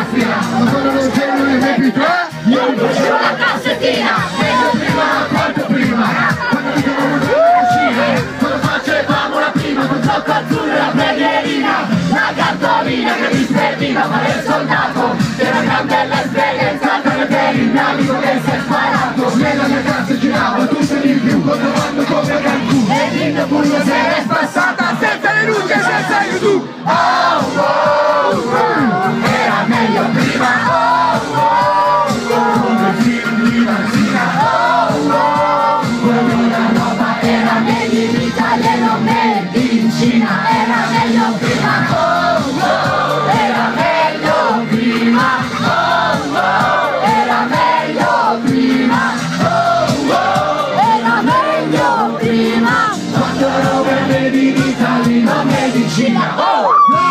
caffina, ma quando non c'erano le MP3 io mi facevo la cassettina. Vedo prima quanto prima, quando mi trovo in cucina, quando facevamo la prima con gioco azzurro e la pregherina, la cartolina che mi serviva a fare il soldato, era grande l'esperienza per il mio amico che si è sparato. Nella mia classe giravo tutto di più, controllando come Cancun, e il mio pugno se n'è spassata senza le luci e senza YouTube. Oh, oh, oh, era meglio prima. Oh, oh, oh, come film di Marzina. Oh, oh, oh, la roba era meglio in Italia e non meglio in Cina. Era meglio prima. Oh, oh, era meglio prima. Oh, oh, era meglio prima. Oh, oh, era meglio prima. Quando roba è meglio in Italia, non meglio in Cina. Oh!